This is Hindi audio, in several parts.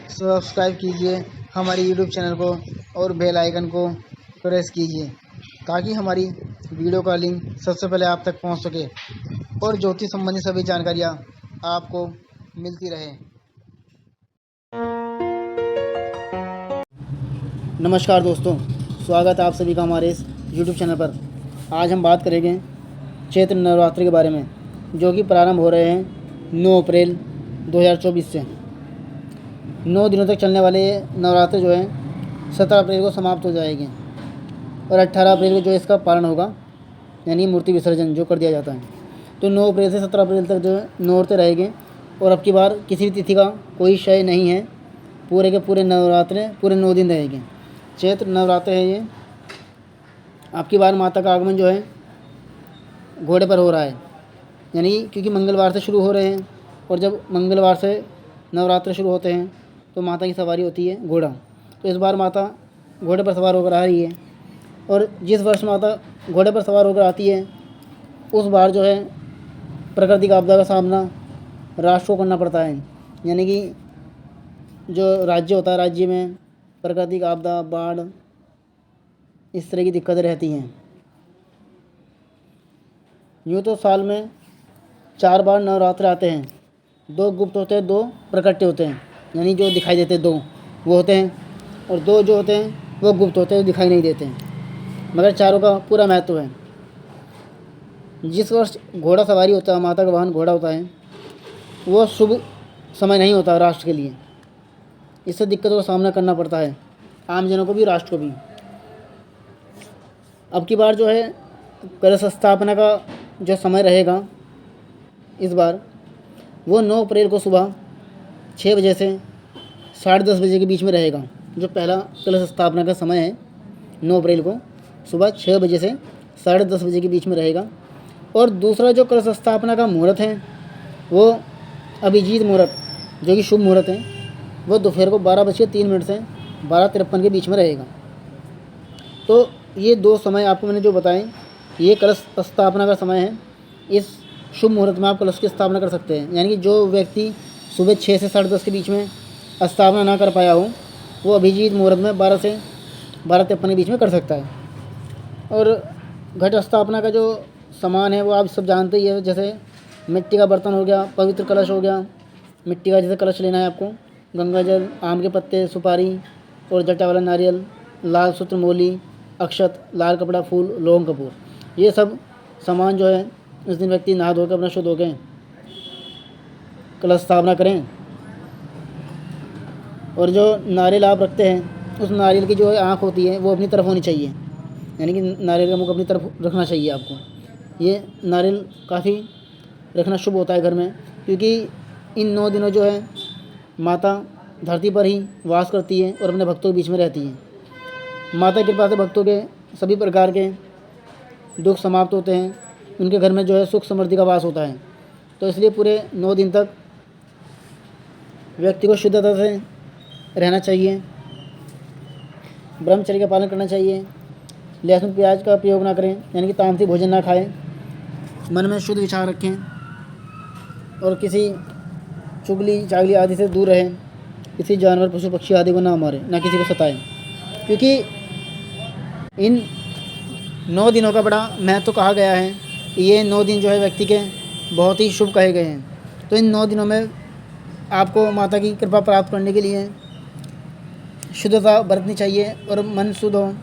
सब्सक्राइब कीजिए हमारे यूट्यूब चैनल को और बेल आइकन को प्रेस कीजिए ताकि हमारी वीडियो का लिंक सबसे पहले आप तक पहुंच सके और ज्योतिष संबंधी सभी जानकारियां आपको मिलती रहे। नमस्कार दोस्तों, स्वागत है आप सभी का हमारे इस यूट्यूब चैनल पर। आज हम बात करेंगे चैत्र नवरात्रि के बारे में, जो कि प्रारंभ हो रहे हैं 9 अप्रैल 2024 से। 9 दिनों तक चलने वाले ये नवरात्र जो है 17 अप्रैल को समाप्त हो जाएगी और 18 अप्रैल को जो इसका पारण होगा, यानी मूर्ति विसर्जन जो कर दिया जाता है। तो 9 अप्रैल से 17 अप्रैल तक जो है नौरते रहेंगे और अब की बार किसी भी तिथि का कोई क्षय नहीं है। पूरे के पूरे नवरात्र पूरे 9 दिन रहेंगे। चैत्र नवरात्र है ये। अब की बार माता का आगमन जो है घोड़े पर हो रहा है, यानी क्योंकि मंगलवार से शुरू हो रहे हैं और जब मंगलवार से नवरात्र शुरू होते हैं तो माता की सवारी होती है घोड़ा। तो इस बार माता घोड़े पर सवार होकर आ रही है और जिस वर्ष माता घोड़े पर सवार होकर आती है उस बार जो है प्राकृतिक आपदा का सामना राष्ट्र को करना पड़ता है। यानी कि जो राज्य होता है, राज्य में प्राकृतिक आपदा, बाढ़, इस तरह की दिक्कतें रहती हैं। यूँ तो साल में 4 बार नवरात्र आते हैं। 2 गुप्त होते हैं, 2 प्रकट होते हैं, यानी जो दिखाई देते हैं 2 वो होते हैं, और 2 जो होते हैं वो गुप्त होते हैं, दिखाई नहीं देते हैं। मगर चारों का पूरा महत्व है। जिस वर्ष घोड़ा सवारी होता है, माता का वाहन घोड़ा होता है, वो शुभ समय नहीं होता राष्ट्र के लिए। इससे दिक्कतों का सामना करना पड़ता है, आम जनों को भी, राष्ट्र को भी। अब की बार जो है कलश स्थापना का जो समय रहेगा इस बार, वो 9 अप्रैल को सुबह 6 बजे से 10:30 बजे के बीच में रहेगा। जो पहला कलश स्थापना का समय है 9 अप्रैल को सुबह 6 बजे से 10:30 बजे के बीच में रहेगा। और दूसरा जो कलश स्थापना का मुहूर्त है वो अभिजीत मुहूर्त, जो कि शुभ मुहूर्त है, वो दोपहर को 12:03 से 12:53 के बीच में रहेगा। तो ये 2 समय आपको मैंने जो बताएं, ये कलश स्थापना का समय है। इस शुभ मुहूर्त में आप कलश की स्थापना कर सकते हैं। यानी कि जो व्यक्ति सुबह 6 से 10:30 के बीच में स्थापना ना कर पाया हो, वो अभिजीत मुहूर्त में 12 से 12:53 के बीच में कर सकता है। और घट स्थापना का जो सामान है वो आप सब जानते ही है। जैसे मिट्टी का बर्तन हो गया, पवित्र कलश हो गया, मिट्टी का जैसे कलश लेना है आपको, गंगा जल, आम के पत्ते, सुपारी और जटा वाला नारियल, लाल सूत्र, मोली, अक्षत, लाल कपड़ा, फूल, लौंग, कपूर, ये सब सामान जो है इस दिन व्यक्ति नहा धोकर अपना शुद्ध होकर कलश स्थापना करें। और जो नारियल आप रखते हैं उस नारियल की जो आँख होती है वो अपनी तरफ होनी चाहिए, यानी कि नारियल का मुख अपनी तरफ रखना चाहिए आपको। ये नारियल काफ़ी रखना शुभ होता है घर में, क्योंकि इन 9 दिनों जो है माता धरती पर ही वास करती है और अपने भक्तों के बीच में रहती है। माता की कृपा से भक्तों के सभी प्रकार के दुख समाप्त होते हैं, उनके घर में जो है सुख समृद्धि का वास होता है। तो इसलिए पूरे 9 दिन तक व्यक्ति को शुद्धता से रहना चाहिए, ब्रह्मचर्य का पालन करना चाहिए, लहसुन प्याज का प्रयोग ना करें, यानी कि तामसी भोजन ना खाएं, मन में शुद्ध विचार रखें और किसी चुगली चागली आदि से दूर रहें। किसी जानवर, पशु पक्षी आदि को ना मारें, ना किसी को सताएं, क्योंकि इन 9 दिनों का बड़ा महत्व कहा गया है। ये 9 दिन जो है व्यक्ति के बहुत ही शुभ कहे गए हैं। तो इन 9 दिनों में आपको माता की कृपा प्राप्त करने के लिए शुद्धता बरतनी चाहिए और मन शुद्ध हो।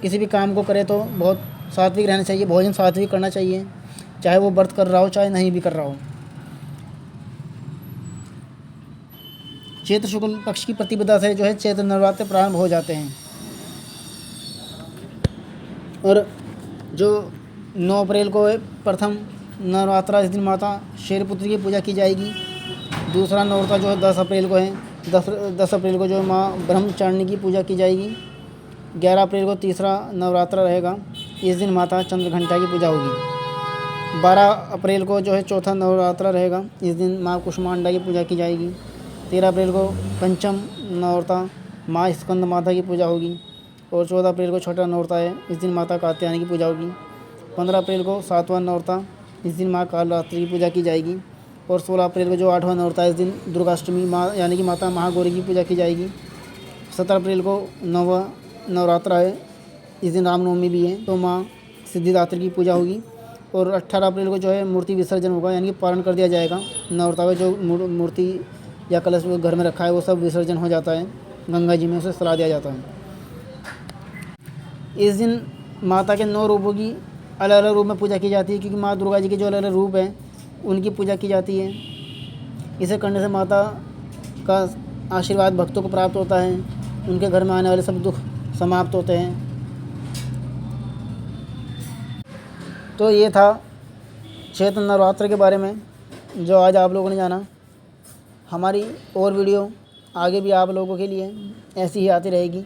किसी भी काम को करे तो बहुत सात्विक रहना चाहिए, भोजन सात्विक करना चाहिए, चाहे वो व्रत कर रहा हो चाहे नहीं भी कर रहा हो। चैत्र शुक्ल पक्ष की प्रतिपदा से जो है चैत्र नवरात्र प्रारंभ हो जाते हैं। और जो 9 अप्रैल को प्रथम नवरात्रा, इस दिन माता शैलपुत्री की पूजा की जाएगी। दूसरा नवरात्रा जो है 10 अप्रैल को है। 10 अप्रैल को जो है माँ ब्रह्मचारिणी की पूजा की जाएगी। 11 अप्रैल को तीसरा नवरात्रा रहेगा। इस दिन माता चंद्रघंटा की पूजा होगी। 12 अप्रैल को जो है चौथा नवरात्रा रहेगा। इस दिन माँ कुष्मांडा की पूजा की जाएगी। 13 अप्रैल को पंचम नवरात्रा माँ स्कंद माता की पूजा होगी। और 14 अप्रैल को छठा नवरात्रा है। इस दिन माता कात्यायनी की पूजा होगी। 15 अप्रैल को 7वां नवरात्रा, इस दिन माँ कालरात्रि की पूजा की जाएगी। और 16 अप्रैल को जो 8वां नवरात्र है, इस दिन दुर्गाष्टमी माँ यानी कि माता महागौरी की पूजा की जाएगी। 17 अप्रैल को 9वां नवरात्र है, इस दिन रामनवमी भी है, तो माँ सिद्धिदात्री की पूजा होगी। और 18 अप्रैल को जो है मूर्ति विसर्जन होगा, यानी कि पारण कर दिया जाएगा। नवरात्र में जो मूर्ति या कलश घर में रखा है वो सब विसर्जन हो जाता है, गंगा जी में उसे सला दिया जाता है। इस दिन माता के 9 रूपों की अलग अलग रूप में पूजा की जाती है, क्योंकि माँ दुर्गा जी के जो अलग अलग रूप हैं उनकी पूजा की जाती है। इसे करने से माता का आशीर्वाद भक्तों को प्राप्त होता है, उनके घर में आने वाले सब दुख समाप्त होते हैं। तो ये था चैत्र नवरात्र के बारे में जो आज आप लोगों ने जाना। हमारी और वीडियो आगे भी आप लोगों के लिए ऐसी ही आती रहेगी।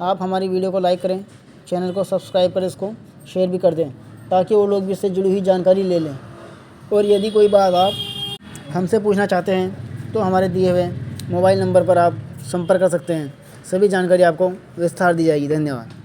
आप हमारी वीडियो को लाइक करें, चैनल को सब्सक्राइब करें, इसको शेयर भी कर दें, ताकि वो लोग भी इससे जुड़ी हुई जानकारी ले लें। और यदि कोई बात आप हमसे पूछना चाहते हैं तो हमारे दिए हुए मोबाइल नंबर पर आप संपर्क कर सकते हैं। सभी जानकारी आपको विस्तार दी जाएगी। धन्यवाद।